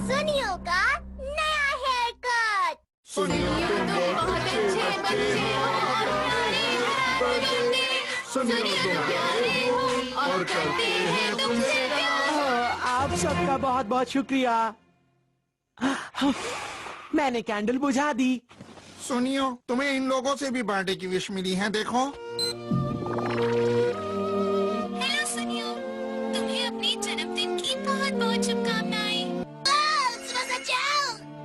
सुनियो का नया हेयर कट। सुनियो तुम बहुत अच्छे बच्चे हो और प्यारे सुनियो तुम प्यारे हो और करते हैं तुमसे प्यार। आप सबका बहुत बहुत शुक्रिया। मैंने कैंडल बुझा दी। सुनियो तुम्हें इन लोगों से भी बर्थडे की विश मिली है, देखो। हेलो सुनियो, तुम्हें अपने जन्मदिन की बहुत बहुत शुभकामनाएं।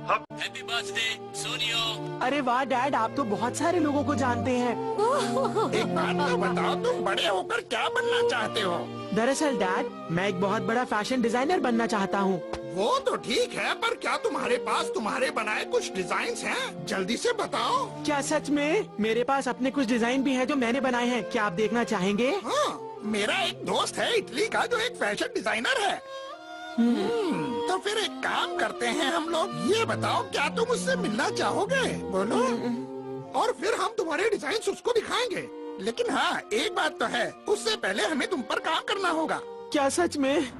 Happy birthday Sonio. अरे वाह डैड, आप तो बहुत सारे लोगों को जानते हैं। एक बात तो बताओ, तुम बड़े होकर क्या बनना चाहते हो? दरअसल डैड, मैं एक बहुत बड़ा फैशन डिजाइनर बनना चाहता हूँ। वो तो ठीक है, पर क्या तुम्हारे पास तुम्हारे बनाए कुछ डिजाइन हैं? जल्दी से बताओ। क्या सच में? मेरे पास अपने कुछ डिजाइन भी हैं जो मैंने बनाए हैं। क्या आप देखना चाहेंगे? हाँ, मेरा एक दोस्त है इटली का जो एक फैशन डिजाइनर है। तो फिर एक काम करते हैं हम लोग। ये बताओ, क्या तुम उससे मिलना चाहोगे? बोलो। और फिर हम तुम्हारे डिजाइन उसको दिखाएंगे। लेकिन हाँ, एक बात तो है, उससे पहले हमें तुम पर काम करना होगा। क्या सच में?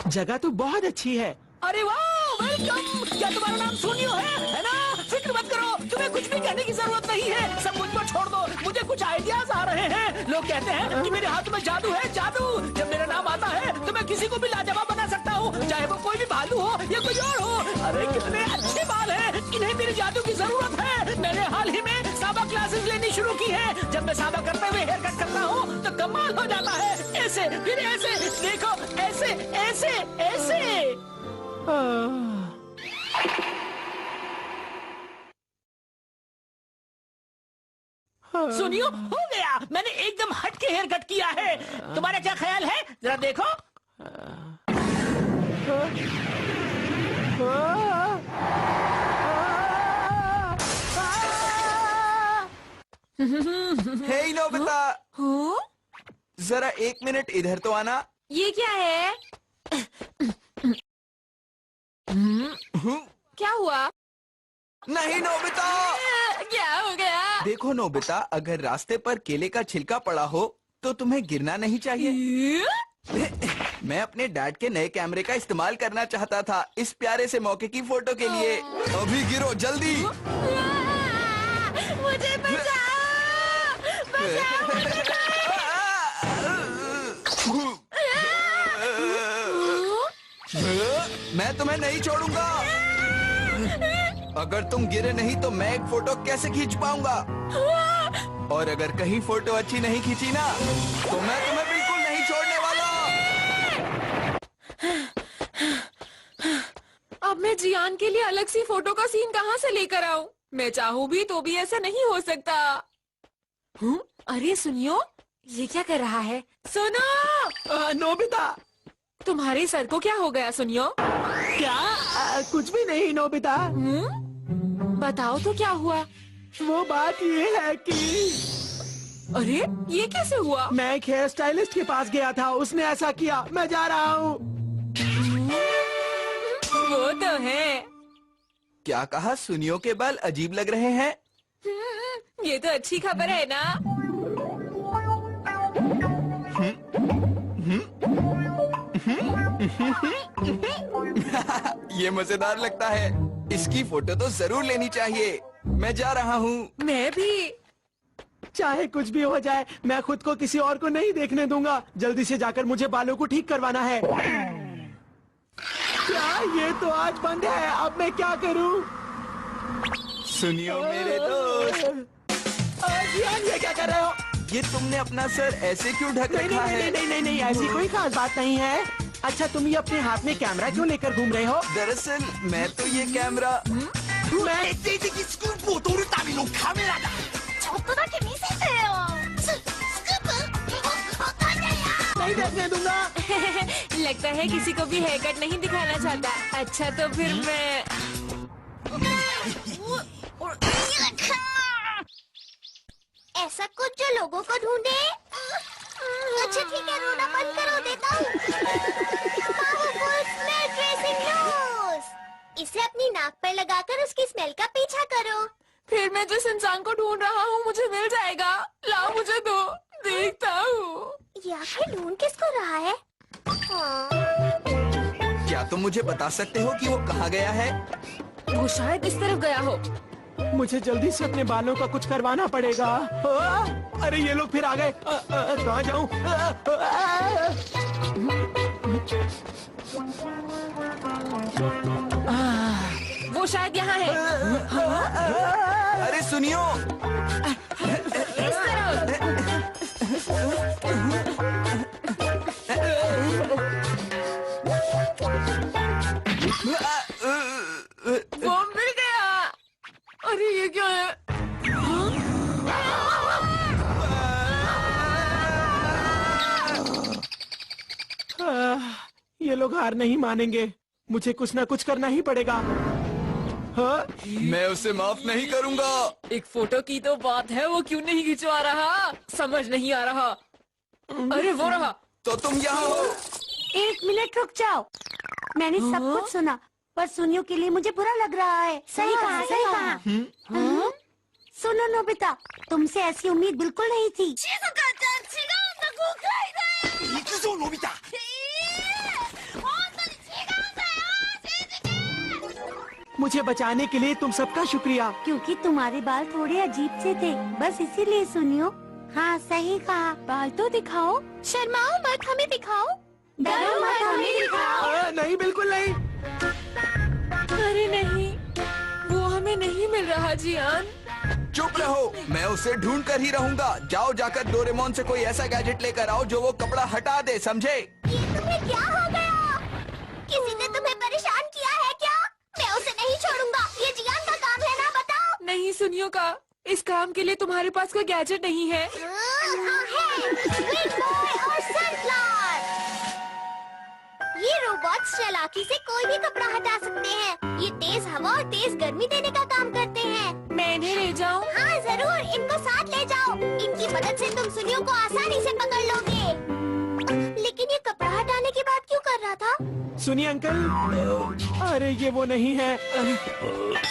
जगह तो बहुत अच्छी है। अरे वाह, वेलकम। क्या तुम्हारा नाम सोनियो है ना? फिक्र मत करो, तुम्हें कुछ भी कहने की जरूरत नहीं है। सब मुझ पर छोड़ दो, मुझे कुछ आइडियाज आ रहे हैं। लोग कहते हैं कि मेरे हाथ में जादू है, जादू। जब मेरा नाम आता है तो मैं किसी को भी लाजवाब बना सकता हूँ, चाहे वो कोई भी भालू हो या कोई और हो। अरे कितने अच्छे बाल हैं, इन्हें मेरे जादू की जरूरत है। मैंने हाल ही में साबा क्लासेस लेनी शुरू की है। जब मैं साबा करते हुए हेयर कट करता हूँ तो कमाल हो जाता है। ऐसे फिर ऐसे, देखो ऐसे ऐसे ऐसे। सुनियो, हो गया। मैंने एकदम हट के हेयर कट किया है। तुम्हारा क्या ख्याल है? जरा देखो। हे नोबिता, जरा 1 मिनट इधर तो आना। ये क्या है? क्या हुआ? नहीं नोबिता। क्या हो गया? देखो नोबिता, अगर रास्ते पर केले का छिलका पड़ा हो तो तुम्हें गिरना नहीं चाहिए। मैं अपने डैड के नए कैमरे का इस्तेमाल करना चाहता था इस प्यारे से मौके की फोटो के लिए। अभी गिरो जल्दी। मुझे बचाओ, बचाओ, मुझे मैं तुम्हें नहीं छोड़ूंगा। अगर तुम गिरे नहीं तो मैं एक फोटो कैसे खींच पाऊंगा? और अगर कहीं फोटो अच्छी नहीं खींची ना तो मैं तुम्हें बिल्कुल नहीं छोड़ने वाला। अब मैं जियान के लिए अलग सी फोटो का सीन कहाँ से लेकर आऊं? मैं चाहूँ भी तो भी ऐसा नहीं हो सकता। अरे सुनियो, ये क्या कर रहा है? सुनो। नोबिता। तुम्हारे सर को क्या हो गया सुनियो? क्या? कुछ भी नहीं नोबिता। बताओ तो क्या हुआ? वो बात ये है कि अरे ये कैसे हुआ? मैं एक हेयर स्टाइलिस्ट के पास गया था, उसने ऐसा किया। मैं जा रहा हूँ। वो तो है। क्या कहा? सुनियो के बाल अजीब लग रहे हैं। ये तो अच्छी खबर है ना? ये मजेदार लगता है। इसकी फोटो तो जरूर लेनी चाहिए। मैं जा रहा हूँ। मैं भी। चाहे कुछ भी हो जाए, मैं खुद को किसी और को नहीं देखने दूंगा। जल्दी से जाकर मुझे बालों को ठीक करवाना है। क्या ये तो आज बंद है? अब मैं क्या करूँ? सुनियो मेरे दोस्त। जियान, ये क्या कर रहे हो? ये तुमने अपना सर ऐसे क्यों ढक रखा है? नहीं, ऐसी कोई खास बात नहीं है। अच्छा, तुम ये अपने हाथ में कैमरा क्यों लेकर घूम रहे हो? दरअसल मैं तो ये कैमरा नहीं देखने दूंगा। लगता है किसी को भी हेयर कट नहीं दिखाना चाहता। अच्छा तो फिर मैं ऐसा कुछ जो लोगों को ढूंढे। अच्छा ठीक है, रोना बंद करो, देता हूँ। Powerful smell tracing nose. इसे अपनी नाक पर लगाकर उसकी स्मेल का पीछा करो। फिर मैं जिस इंसान को ढूंढ रहा हूँ मुझे मिल जाएगा। लाओ मुझे दो, देखता हूँ। ये आखिर ढूंढ किसको रहा है? हाँ। क्या तुम मुझे बता सकते हो कि वो कहाँ गया है? वो शायद इस तरफ गया हो। मुझे जल्दी से अपने बालों का कुछ करवाना पड़ेगा। अरे ये लोग फिर आ गए। कहाँ जाऊँ? वो शायद यहाँ है। अरे सुनियो, इस तरफ। वो मिल गया। अरे ये क्या है? ये लोग हार नहीं मानेंगे। मुझे कुछ ना कुछ करना ही पड़ेगा। हाँ? मैं उसे माफ नहीं करूंगा। एक फोटो की तो बात है, वो क्यों नहीं खिंचवा रहा? समझ नहीं आ रहा। अरे वो रहा। तो तुम यहाँ हो? एक मिनट रुक जाओ। मैंने सब कुछ सुना, पर सुनियो के लिए मुझे बुरा लग रहा है। सही कहा, सही कहा। सुनो नोबिता, तुमसे ऐसी उम्मीद बिल्कुल नहीं थी। मुझे बचाने के लिए तुम सबका शुक्रिया। क्योंकि तुम्हारे बाल थोड़े अजीब से थे, बस इसीलिए सुनियो। हाँ सही कहा। बाल तो दिखाओ। शर्माओ मत, हमें दिखाओ। डरो मत, हमें दिखाओ। नहीं, बिल्कुल नहीं। अरे नहीं, वो हमें नहीं मिल रहा जियान। चुप रहो, मैं उसे ढूंढ कर ही रहूंगा। जाओ जाकर डोरेमोन से कोई ऐसा गैजेट लेकर आओ जो वो कपड़ा हटा दे, समझे? ये तुम्हें क्या हो गया? किसी ने तुम्हें परेशान किया है क्या? मैं उसे नहीं छोड़ूंगा। ये जियान का काम है ना, बताओ। नहीं सुनियो का, इस काम के लिए तुम्हारे पास कोई गैजेट नहीं है। हाँ है, विंड बॉय और सनफ्लावर। ये रोबोट्स चालाकी से कोई भी कपड़ा हटा सकते हैं। ये तेज हवा और तेज गर्मी देने का काम करते हैं। मैं इन्हें ले जाऊं? हाँ जरूर, इनको साथ ले जाओ। इनकी मदद से तुम सुनियो को आसानी से पकड़ लोगे। लेकिन ये कपड़ा हटाने की बात क्यों कर रहा था? सुनिए अंकल। अरे ये वो नहीं है।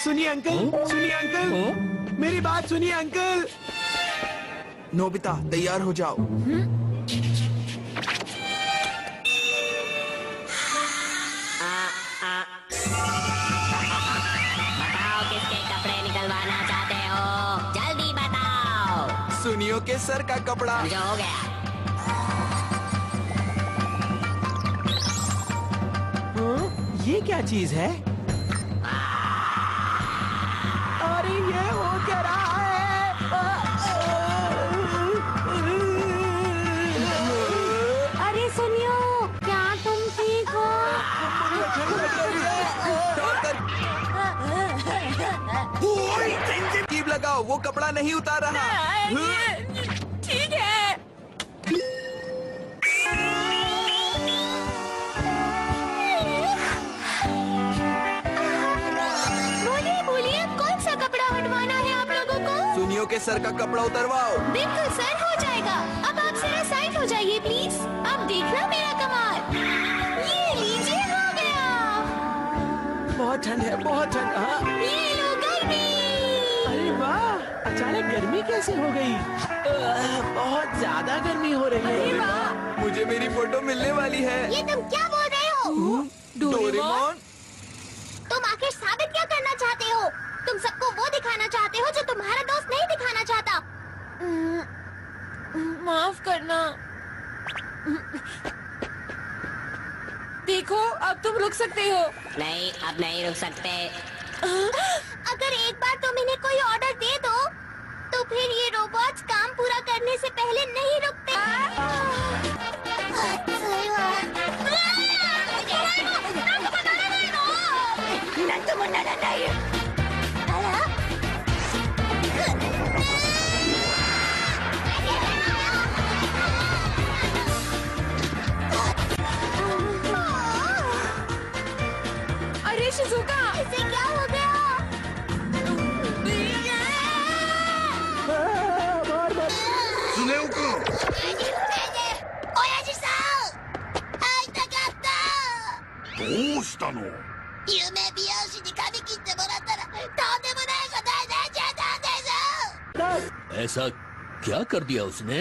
सुनिए अंकल, सुनिए अंकल, मेरी बात सुनिए अंकल। नोबिता तैयार हो जाओ। बताओ किसके कपड़े निकलवाना चाहते हो, जल्दी बताओ। सुनियो के सर का कपड़ा। जो हो गया। ये क्या चीज है? अरे ये हो क्या रहा है? अरे सुनियो, क्या तुम ठीक हो? कीप लगाओ, वो कपड़ा नहीं उतार रहा। ठीक है। बोलिए बोलिए, कौन सा कपड़ा हटवाना है आप लोगों को? सुनियो के सर का कपड़ा उतरवाओ। बिल्कुल सर, हो जाएगा। अब आप जरा साइड हो जाइए प्लीज। अब देखना मेरा कमाल। ये लीजिए, हो गया। बहुत ठंड है, बहुत ठंड। हाँ? ये लो गर्मी। अरे वाह, अचानक गर्मी कैसे हो गई? बहुत ज्यादा गर्मी हो रही है। मुझे मेरी फोटो मिलने वाली है। ये तुम क्या बोल रहे हो? डोरेमोन, तुम आखिर साबित क्या करना चाहते हो? तुम सबको वो दिखाना चाहते हो जो तुम्हारा दोस्त नहीं दिखाना चाहता। माफ करना। देखो, अब तुम रुक सकते हो। नहीं, अब नहीं रुक सकते। अगर एक बार तुम इन्हें कोई ऑर्डर दे दो, तो फिर ये रोबोट्स काम पूरा करने से पहले नहीं रुकते। अरे शिजुका, इसे क्या हो गया? ऐसा क्या कर दिया उसने?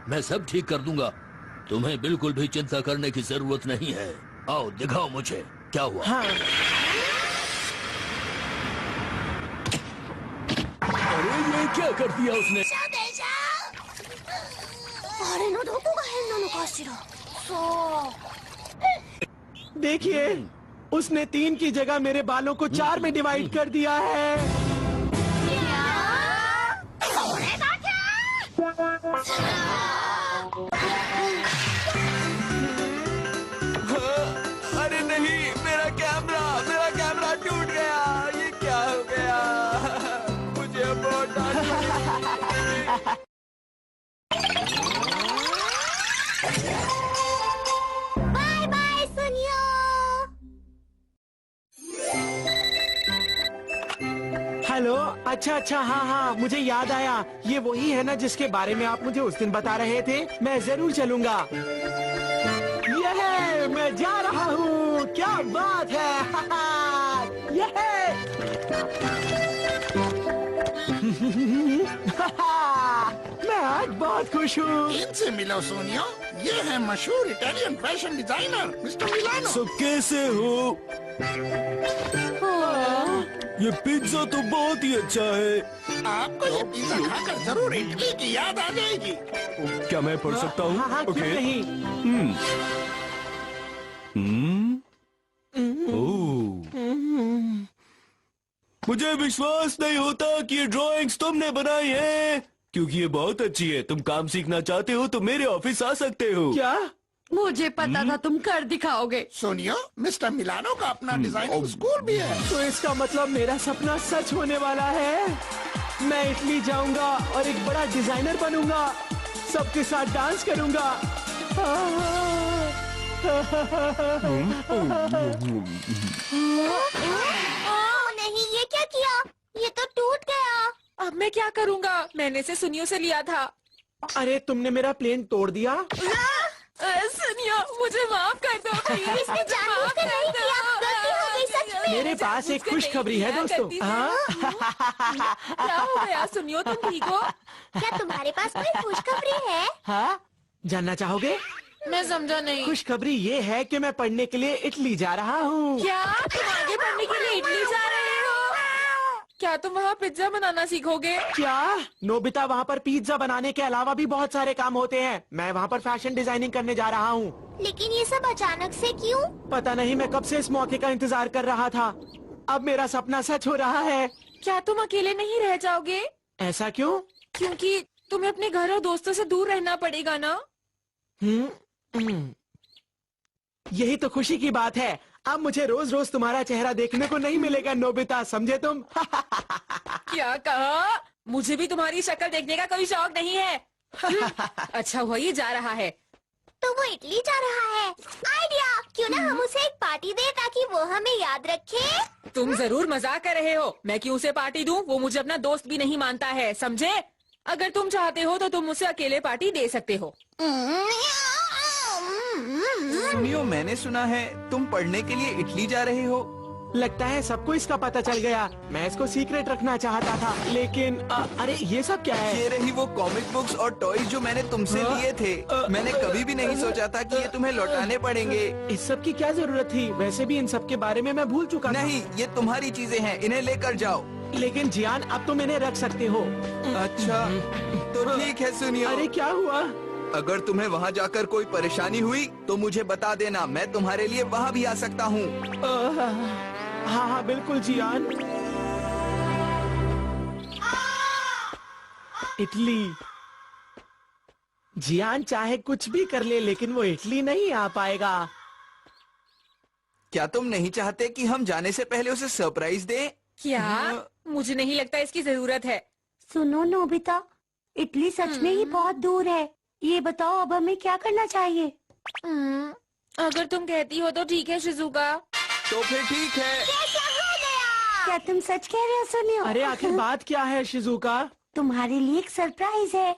मैं सब ठीक कर दूंगा। तुम्हें बिल्कुल भी चिंता करने की जरूरत नहीं है। आओ दिखाओ मुझे क्या हुआ। हाँ। अरे ये क्या कर दिया उसने? देखिए, उसने 3 की जगह मेरे बालों को 4 में डिवाइड कर दिया है। अरे नहीं, मेरा कैमरा टूट गया। ये क्या हो गया? मुझे बहुत डांट पड़ी। बाय बाय सुनियो। हेलो, अच्छा, हाँ, मुझे याद आया। ये वही है ना जिसके बारे में आप मुझे उस दिन बता रहे थे। मैं जरूर चलूंगा। ये मैं जा रहा हूँ। क्या बात है। ये मैं आज बहुत खुश हूँ। इनसे मिलो सोनियो, ये है मशहूर Italian fashion designer mister Milano. सब कैसे हो? ये पिज्जा तो बहुत ही अच्छा है। आपको ये पिज्जा खाकर जरूर इटली की याद आ जाएगी। क्या मैं पढ़ सकता हूँ? हाँ, क्यों नहीं। मुझे विश्वास नहीं होता कि ये ड्राइंग्स तुमने बनाई है, क्योंकि ये बहुत अच्छी है। तुम काम सीखना चाहते हो तो मेरे ऑफिस आ सकते हो। क्या? मुझे पता था तुम कर दिखाओगे। सोनियो, मिस्टर मिलानो का अपना डिजाइनिंग स्कूल भी है। तो इसका मतलब मेरा सपना सच होने वाला है। मैं इटली जाऊंगा और एक बड़ा डिजाइनर बनूंगा। सबके साथ डांस करूंगा। नहीं, ये क्या किया? ये तो टूट गया। अब मैं क्या करूँगा? मैंने इसे सुनियो से लिया था। अरे, तुमने मेरा प्लेन तोड़ दिया। सुनियो, मुझे माफ कर दो प्लीज। इसने जानबूझकर नहीं किया। गलती हो गई सच में। मेरे पास एक खुशखबरी है दोस्तों। क्या हो गया सुनियो, तुम ठीक हो? क्या तुम्हारे पास कोई खुशखबरी है? हाँ, जानना चाहोगे? मैं समझा नहीं। खुशखबरी ये है कि मैं पढ़ने के लिए इटली जा रहा हूँ। क्या तुम आगे पढ़ने के लिए इटली जा रहे हो? क्या तुम वहाँ पिज्जा बनाना सीखोगे? क्या? नोबिता, वहाँ पर पिज्जा बनाने के अलावा भी बहुत सारे काम होते हैं। मैं वहाँ पर फैशन डिजाइनिंग करने जा रहा हूँ। लेकिन ये सब अचानक से क्यों? पता नहीं, मैं कब से इस मौके का इंतजार कर रहा था। अब मेरा सपना सच हो रहा है। क्या तुम अकेले नहीं रह जाओगे? ऐसा क्यों? क्योंकि तुम्हें अपने घर और दोस्तों से दूर रहना पड़ेगा ना। यही तो खुशी की बात है। अब मुझे रोज रोज तुम्हारा चेहरा देखने को नहीं मिलेगा नोबिता, समझे तुम? क्या कहा? मुझे भी तुम्हारी शक्ल देखने का कोई शौक नहीं है। अच्छा हुआ ये जा रहा है। तो वो इटली जा रहा है। आइडिया, क्यों ना हम उसे एक पार्टी दें ताकि वो हमें याद रखे। तुम जरूर मजाक कर रहे हो। मैं क्यों उसे पार्टी दूं? वो मुझे अपना दोस्त भी नहीं मानता है, समझे? अगर तुम चाहते हो तो तुम उसे अकेले पार्टी दे सकते हो। सुनियो, मैंने सुना है तुम पढ़ने के लिए इटली जा रहे हो। लगता है सबको इसका पता चल गया। मैं इसको सीक्रेट रखना चाहता था, लेकिन अरे ये सब क्या है? ये रही वो कॉमिक बुक्स और टॉयज जो मैंने तुमसे लिए थे। मैंने कभी भी नहीं सोचा था कि ये तुम्हें लौटाने पड़ेंगे। इस सब की क्या जरूरत थी? वैसे भी इन सब के बारे में मैं भूल चुका था। नहीं, ये तुम्हारी चीजें हैं, इन्हें लेकर जाओ। लेकिन जियान, अब तुम इन्हें रख सकते हो। अच्छा, तो ठीक है सुनियो। अरे क्या हुआ? अगर तुम्हें वहाँ जाकर कोई परेशानी हुई तो मुझे बता देना। मैं तुम्हारे लिए वहाँ भी आ सकता हूँ। हाँ, बिल्कुल जियान। इटली। जियान चाहे कुछ भी कर ले, लेकिन वो इटली नहीं आ पाएगा। क्या तुम नहीं चाहते कि हम जाने से पहले उसे सरप्राइज दें? क्या? मुझे नहीं लगता इसकी जरूरत है। सुनो नोबिता, इटली सच में ही बहुत दूर है। ये बताओ, अब हमें क्या करना चाहिए? अगर तुम कहती हो तो ठीक है शिजुका। तो फिर ठीक है। क्या तुम सच कह रहे हो सुनियो? अरे आखिर बात क्या है शिजुका? तुम्हारे लिए एक सरप्राइज है।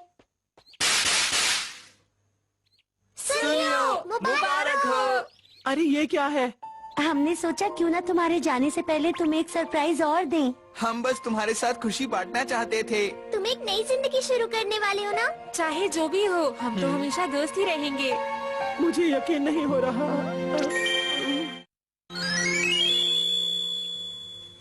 सुनियो, मुबारक हो। अरे ये क्या है? हमने सोचा क्यों ना तुम्हारे जाने से पहले तुम्हें एक सरप्राइज और दें। हम बस तुम्हारे साथ खुशी बांटना चाहते थे। तुम एक नई जिंदगी शुरू करने वाले हो ना? चाहे जो भी हो, हम तो हमेशा दोस्त ही रहेंगे। मुझे यकीन नहीं हो रहा।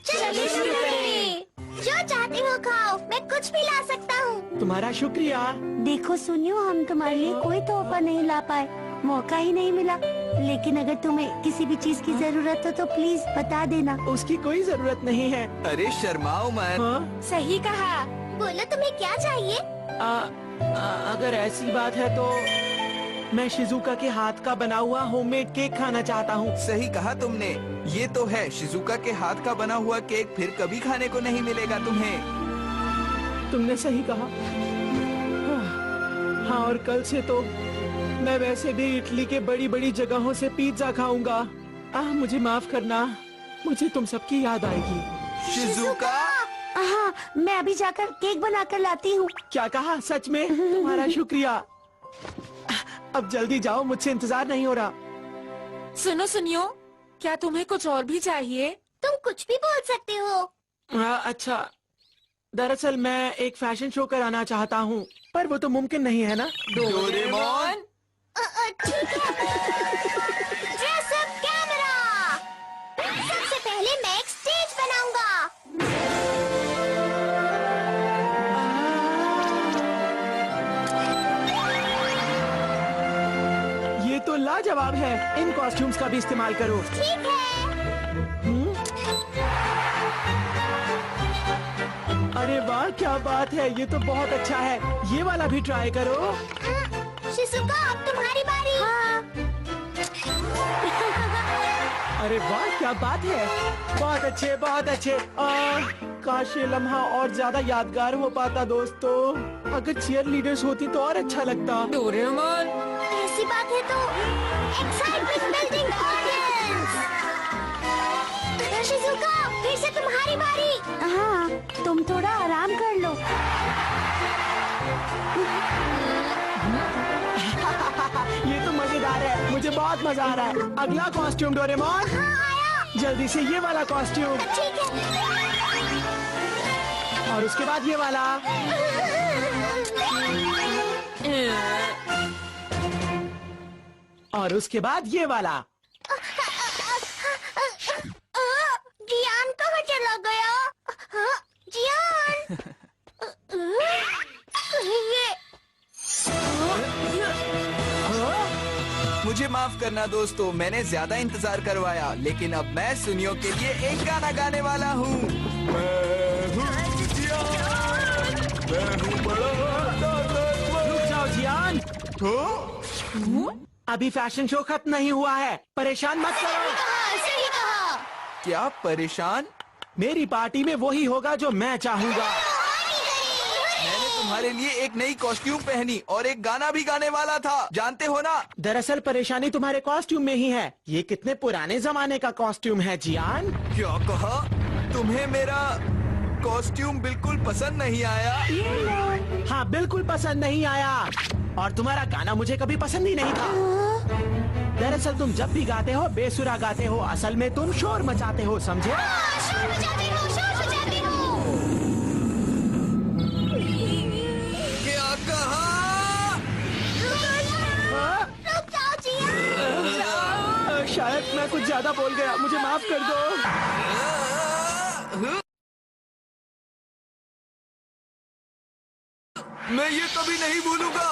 चलिए शुरू करें। जो चाहते हो खाओ, मैं कुछ भी ला सकता हूँ। तुम्हारा शुक्रिया। देखो सुनियो, हम तुम्हारे लिए कोई तोहफा नहीं ला पाए, मौका ही नहीं मिला। लेकिन अगर तुम्हें किसी भी चीज की जरूरत हो तो प्लीज बता देना। उसकी कोई जरूरत नहीं है। अरे शर्माओ मत। हाँ? सही कहा। बोलो तुम्हें क्या चाहिए? अगर ऐसी बात है तो मैं शिजुका के हाथ का बना हुआ होममेड केक खाना चाहता हूँ। सही कहा तुमने, ये तो है, शिजुका के हाथ का बना हुआ केक फिर कभी खाने को नहीं मिलेगा तुम्हें। तुमने सही कहा। हाँ, और कल से तो मैं वैसे भी इटली के बड़ी बड़ी जगहों से पिज्जा खाऊंगा। मुझे माफ करना, मुझे तुम सबकी याद आएगी। शिजुका? हाँ, मैं अभी जाकर केक बनाकर लाती हूँ। क्या कहा? सच में? तुम्हारा शुक्रिया। अब जल्दी जाओ, मुझसे इंतजार नहीं हो रहा। सुनो सुनियो, क्या तुम्हें कुछ और भी चाहिए? तुम कुछ भी बोल सकते हो। अच्छा, दरअसल मैं एक फैशन शो कराना चाहता हूँ, पर वो तो मुमकिन नहीं है ना। डोरेमोन? ठीक है। Dress up camera. सबसे पहले मैं एक स्टेज बनाऊंगा। ये तो लाजवाब है। इन कॉस्ट्यूम्स का भी इस्तेमाल करो। ठीक है। अरे वाह, क्या बात है, ये तो बहुत अच्छा है। ये वाला भी ट्राई करो। शिजुका, अब तुम्हारी बारी। हाँ। अरे वाह, क्या बात है। बहुत अच्छे, बहुत अच्छे। काश ये लम्हा और ज्यादा यादगार हो पाता दोस्तों। अगर चीयर लीडर्स होती तो और अच्छा लगता। डोरेमोन, ऐसी बात है तो एक्साइटमेंट बिल्डिंग ऑडियंस। शिजुका, फिर से तुम्हारी बारी। हाँ, तुम थोड़ा आराम कर लो। ये तो मजेदार है, मुझे बहुत मजा आ रहा है। अगला कॉस्ट्यूम डोरेमोन। हाँ, आया। जल्दी से ये वाला कॉस्ट्यूम, ठीक है। और उसके बाद ये वाला। और उसके बाद ये वाला। जियान कहाँ चला गया? जियान। मुझे माफ करना दोस्तों, मैंने ज्यादा इंतजार करवाया, लेकिन अब मैं सुनियो के लिए एक गाना गाने वाला हूँ। रुक जाओ जियान। अभी फैशन शो खत्म नहीं हुआ है, परेशान मत करो। सही कहा। क्या परेशान? मेरी पार्टी में वही होगा जो मैं चाहूँगा। मैंने तुम्हारे लिए एक नई कॉस्ट्यूम पहनी और एक गाना भी गाने वाला था, जानते हो ना? दरअसल परेशानी तुम्हारे कॉस्ट्यूम में ही है। ये कितने पुराने जमाने का कॉस्ट्यूम है जियान। क्या कहा? तुम्हें मेरा कॉस्ट्यूम बिल्कुल पसंद नहीं आया? हाँ, बिल्कुल पसंद नहीं आया। और तुम्हारा गाना मुझे कभी पसंद ही नहीं था। दरअसल तुम जब भी गाते हो बेसुरा गाते हो, असल में तुम शोर मचाते हो, समझे? शोर मचाते हो, शोर मचाते हो। क्या कहा? रुक जाओ जियान। शायद मैं कुछ ज्यादा बोल गया, मुझे माफ कर दो। मैं ये कभी नहीं भूलूंगा।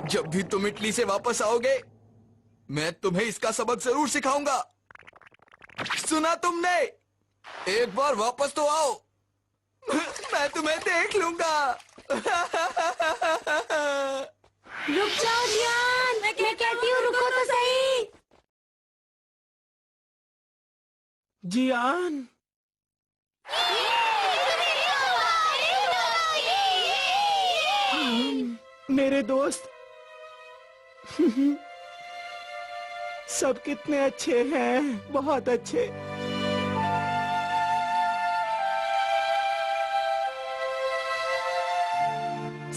जब भी तुम इटली से वापस आओगे, मैं तुम्हें इसका सबक जरूर सिखाऊंगा। सुना तुमने? एक बार वापस तो आओ, मैं तुम्हें देख लूंगा। रुक जाओ जियान, मैं कहती हूँ रुको तो सही। जियान, मेरे दोस्त। सब कितने अच्छे हैं, बहुत अच्छे।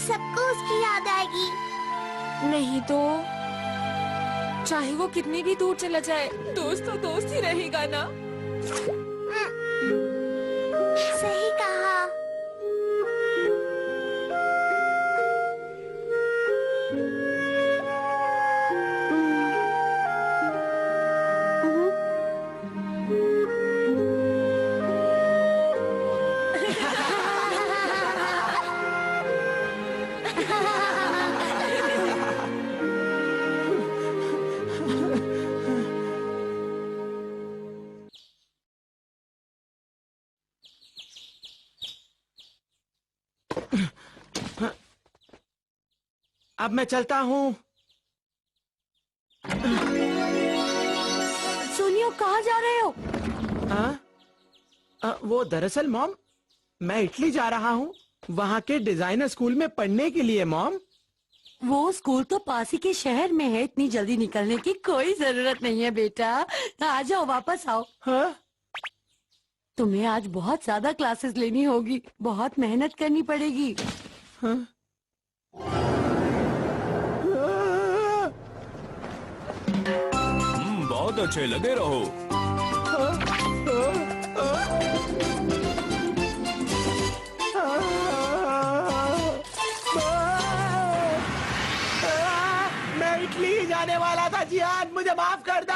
सबको उसकी याद आएगी। नहीं तो चाहे वो कितनी भी दूर चला जाए, दोस्त तो दोस्त ही रहेगा ना। अब मैं चलता हूँ। सुनियो, कहाँ जा रहे हो? वो दरअसल मॉम, मैं इटली जा रहा हूँ, वहाँ के डिजाइनर स्कूल में पढ़ने के लिए मॉम। वो स्कूल तो पास ही के शहर में है, इतनी जल्दी निकलने की कोई जरूरत नहीं है बेटा। आ जाओ, वापस आओ। हाँ? तुम्हें आज बहुत ज्यादा क्लासेस लेनी होगी, बहुत मेहनत करनी पड़ेगी। हाँ? बहुत अच्छे लगे रहो। मैं इटली जाने वाला था जियान, मुझे माफ कर दो।